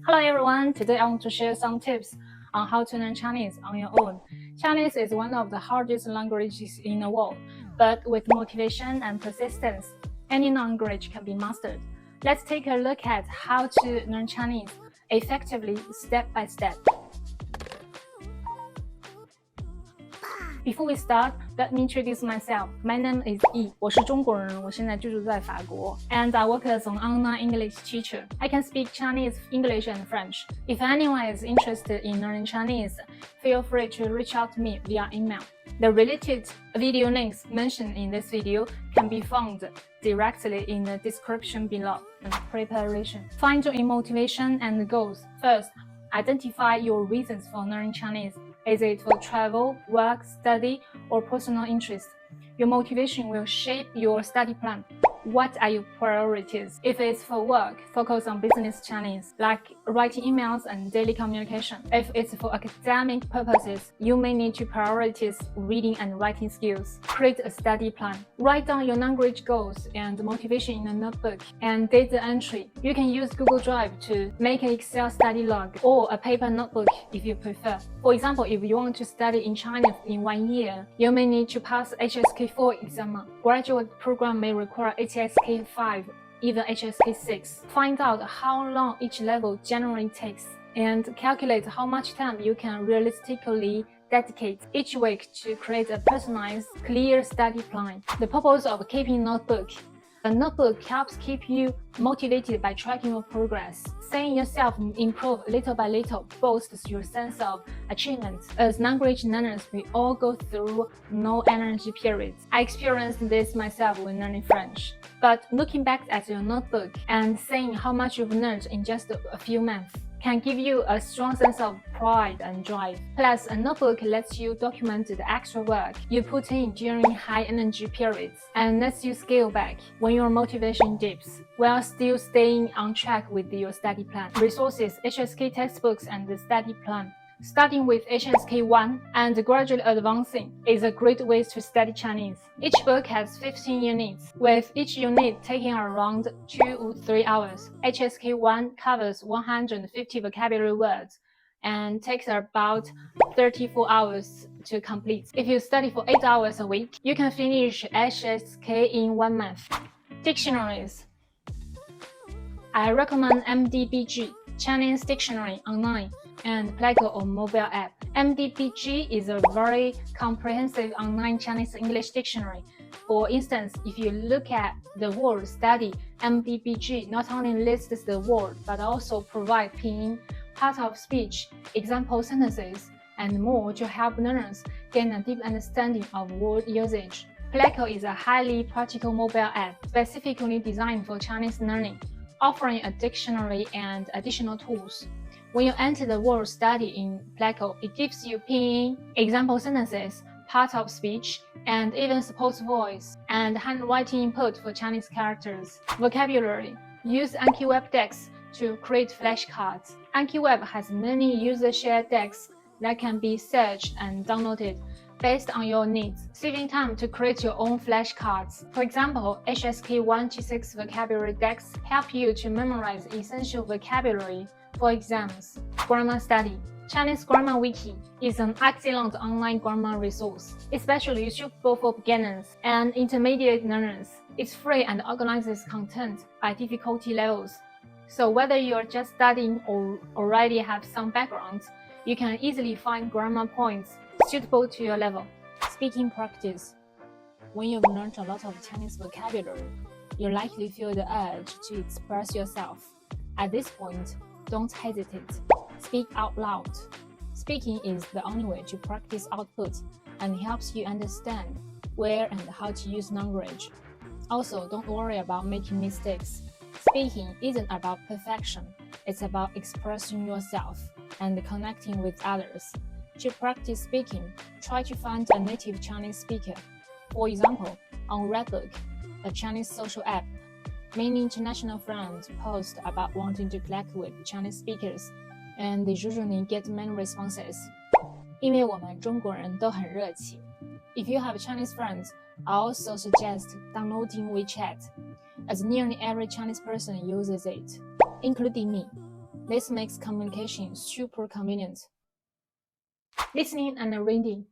Hello everyone, today I want to share some tips on how to learn Chinese on your own. Chinese is one of the hardest languages in the world, but with motivation and persistence, any language can be mastered. Let's take a look at how to learn Chinese effectively step by step. Before we start, let me introduce myself. My name is Yi. 我是中国人，我现在居住在法国 and I work as an online English teacher. I can speak Chinese, English, and French. If anyone is interested in learning Chinese, feel free to reach out to me via email. The related video links mentioned in this video can be found directly in the description below. Preparation. Find your motivation and goals. First, identify your reasons for learning Chinese. Is it for travel, work, study, or personal interest? Your motivation will shape your study plan. What are your priorities? If it's for work, focus on business Chinese, like writing emails and daily communication. If it's for academic purposes, you may need to prioritize reading and writing skills. Create a study plan. Write down your language goals and motivation in a notebook and data entry. You can use Google Drive to make an Excel study log or a paper notebook if you prefer. For example, if you want to study in China in 1 year, you may need to pass HSK4 exam. Graduate program may require HSK5, even HSK6. Find out how long each level generally takes and calculate how much time you can realistically dedicate each week to create a personalized, clear study plan. The purpose of keeping notebook. A notebook helps keep you motivated by tracking your progress. Seeing yourself improve little by little boosts your sense of achievement. As language learners, we all go through low energy periods. I experienced this myself when learning French. But looking back at your notebook and seeing how much you've learned in just a few months can give you a strong sense of pride and drive. Plus, a notebook lets you document the extra work you put in during high energy periods and lets you scale back when your motivation dips, while still staying on track with your study plan. Resources, HSK textbooks, and the study plan. Starting with HSK1 and gradually advancing is a great way to study Chinese. Each book has 15 units, with each unit taking around 2 or 3 hours. HSK1 covers 150 vocabulary words and takes about 34 hours to complete. If you study for 8 hours a week, you can finish HSK in 1 month. Dictionaries. I recommend MDBG, Chinese Dictionary online, and Pleco or mobile app. MDBG is a very comprehensive online Chinese English dictionary. For instance, if you look at the word study, MDBG not only lists the word but also provides pinyin, part of speech, example sentences, and more to help learners gain a deep understanding of word usage. Pleco is a highly practical mobile app specifically designed for Chinese learning, offering a dictionary and additional tools. When you enter the word study in Pleco, it gives you pinyin, example sentences, part of speech, and even supports voice and handwriting input for Chinese characters. Vocabulary. Use Anki Web decks to create flashcards. Anki Web has many user-shared decks that can be searched and downloaded based on your needs, saving time to create your own flashcards. For example, HSK 1-6 vocabulary decks help you to memorize essential vocabulary for exams. Grammar study. Chinese Grammar Wiki is an excellent online grammar resource, especially suitable for beginners and intermediate learners. It's free and organizes content by difficulty levels. So whether you're just studying or already have some background, you can easily find grammar points suitable to your level. Speaking practice. When you've learned a lot of Chinese vocabulary, you likely feel the urge to express yourself. At this point, don't hesitate. Speak out loud. Speaking is the only way to practice output and helps you understand where and how to use language. Also, don't worry about making mistakes. Speaking isn't about perfection. It's about expressing yourself and connecting with others. To practice speaking, try to find a native Chinese speaker. For example, on Redbook, a Chinese social app, many international friends post about wanting to connect with Chinese speakers, and they usually get many responses. 因为我们中国人都很热情. If you have Chinese friends, I also suggest downloading WeChat, as nearly every Chinese person uses it, including me. This makes communication super convenient. Listening and reading.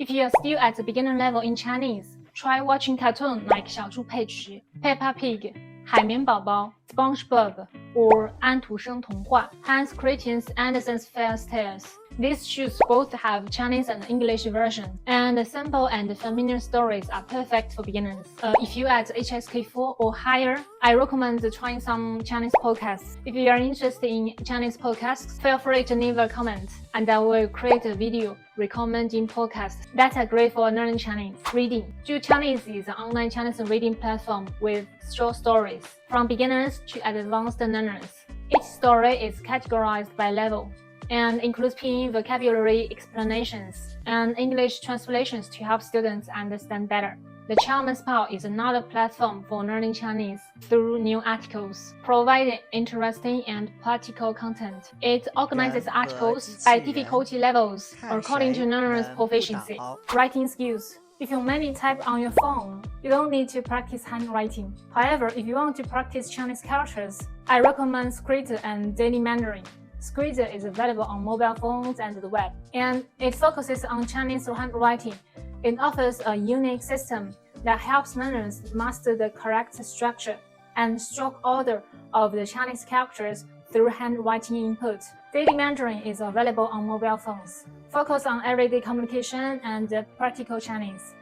If you are still at the beginner level in Chinese, try watching cartoons like 小猪佩奇, Peppa Pig, 海绵宝宝, SpongeBob, or 安徒生童话, Hans Christian Andersen's Fairy Tales. These should both have Chinese and English versions, and the simple and familiar stories are perfect for beginners. If you are at HSK4 or higher, I recommend trying some Chinese podcasts. If you are interested in Chinese podcasts, feel free to leave a comment, and I will create a video recommending podcasts that are great for learning Chinese. Reading. Ju Chinese is an online Chinese reading platform with short stories, from beginners to advanced learners. Each story is categorized by level and includes pinyin vocabulary explanations and English translations to help students understand better. The Charm Spa is another platform for learning Chinese through new articles, providing interesting and practical content. It organizes articles by difficulty levels according to learners' proficiency. Writing skills. If you mainly type on your phone, you don't need to practice handwriting. However, if you want to practice Chinese characters, I recommend Scritter and Daily Mandarin. Scritter is available on mobile phones and the web, and it focuses on Chinese handwriting. It offers a unique system that helps learners master the correct structure and stroke order of the Chinese characters through handwriting input. Daily Mandarin is available on mobile phones. Focus on everyday communication and practical Chinese.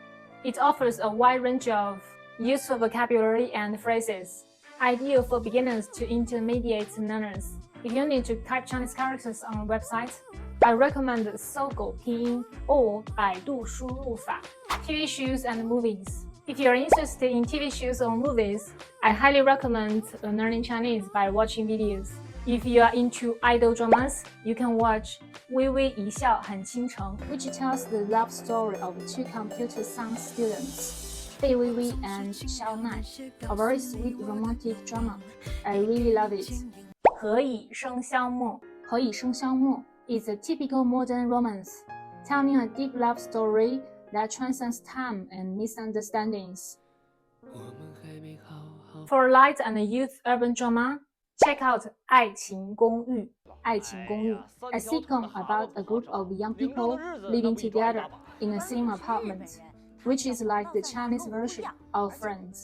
It offers a wide range of useful vocabulary and phrases, ideal for beginners to intermediate learners. If you need to type Chinese characters on a website, I recommend 搜狗拼音 or 百度输入法. TV shows and movies. If you are interested in TV shows or movies, I highly recommend learning Chinese by watching videos. If you are into idol dramas, you can watch 微微一笑很倾城, which tells the love story of two computer science students, 贝微微 and Xiao Nai, a very sweet romantic drama. I really love it. 何以笙箫默. 何以笙箫默 is a typical modern romance, telling a deep love story that transcends time and misunderstandings. For light and youth urban drama, check out 爱情公寓. 爱情公寓, a sitcom about a group of young people living together in the same apartment, which is like the Chinese version of Friends.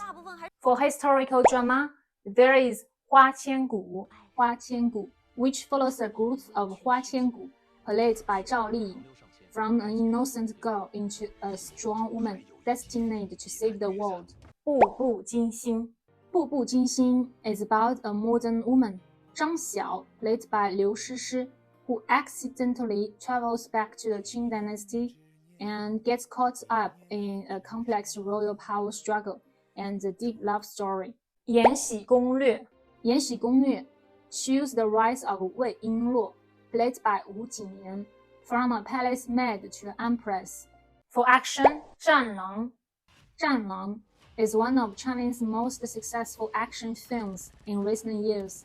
For historical drama, there is 花千骨, 花千骨, which follows a group of 花千骨, played by Zhao Liying, from an innocent girl into a strong woman destined to save the world. 步步惊心. 步步惊心 is about a modern woman, Zhang Xiao, played by Liu Shishi, who accidentally travels back to the Qing dynasty and gets caught up in a complex royal power struggle and a deep love story. 延禧攻略. 延禧攻略 shows the rise of Wei Yingluo, played by Wu Jingyan, from a palace maid to an empress. For action, 战狼. 战狼 is one of China's most successful action films in recent years,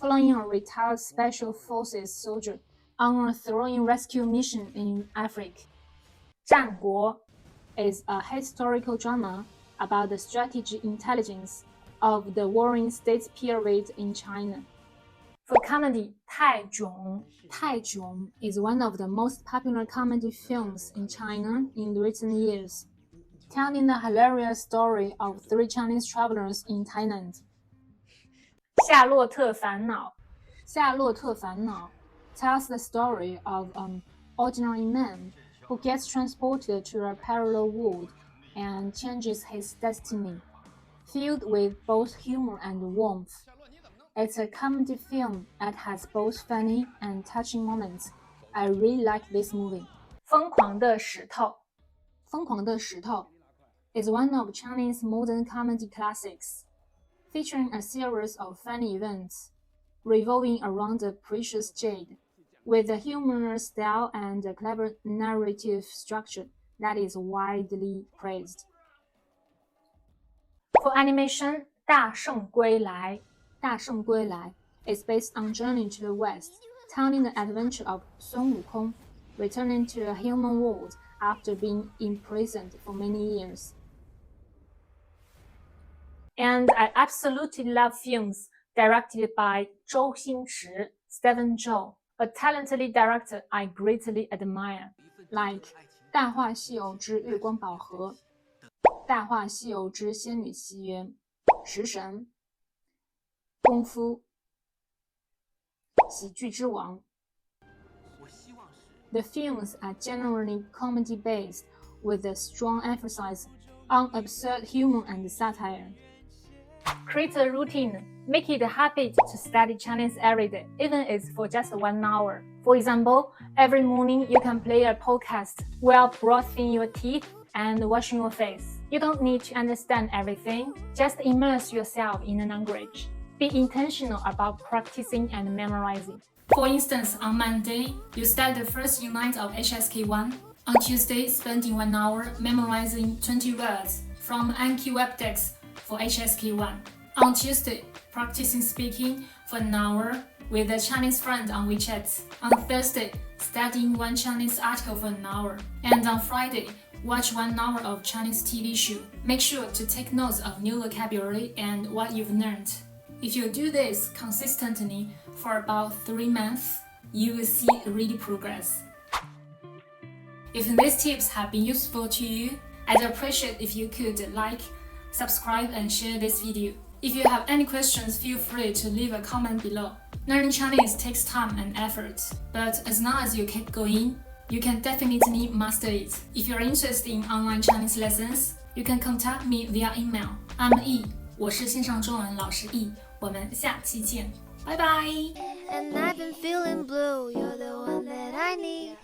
following a retired special forces soldier on a thrilling rescue mission in Africa. 战国 is a historical drama about the strategy intelligence of the Warring States period in China. For comedy, 太囧. 太囧 is one of the most popular comedy films in China in recent years, telling the hilarious story of three Chinese travelers in Thailand. 夏洛特烦恼. 夏洛特烦恼 tells the story of an ordinary man who gets transported to a parallel world and changes his destiny, filled with both humor and warmth. It's a comedy film that has both funny and touching moments. I really like this movie. 疯狂的石头. 疯狂的石头 is one of Chinese modern comedy classics, featuring a series of funny events revolving around the precious jade, with a humorous style and a clever narrative structure that is widely praised. For animation, 大圣归来. 大圣归来 is based on Journey to the West, telling the adventure of Sun Wukong, returning to a human world after being imprisoned for many years. And I absolutely love films directed by 周星驰 Stephen Chow, a talented director I greatly admire. Like 大话西游之月光宝盒，大话西游之仙女奇缘，食神，功夫，喜剧之王。The films are generally comedy-based, with a strong emphasis on absurd humor and satire. Create a routine. Make it a habit to study Chinese every day, even if it's for just 1 hour. For example, every morning you can play a podcast while brushing your teeth and washing your face. You don't need to understand everything. Just immerse yourself in the language. Be intentional about practicing and memorizing. For instance, on Monday, you study the first unit of HSK1. On Tuesday, spending 1 hour memorizing 20 words from Anki web text for HSK1. On Tuesday, practicing speaking for an hour with a Chinese friend on WeChat. On Thursday, studying one Chinese article for an hour. And on Friday, watch 1 hour of Chinese TV show. Make sure to take notes of new vocabulary and what you've learned. If you do this consistently for about 3 months, you will see real progress. If these tips have been useful to you, I'd appreciate if you could like, subscribe and share this video. If you have any questions, feel free to leave a comment below. Learning Chinese takes time and effort, but as long as you keep going, you can definitely master it. If you're interested in online Chinese lessons, you can contact me via email. I'm E， 我是线上中文老师 E， 我们下期见，拜拜。And I've been feeling blue, you're the one that I need.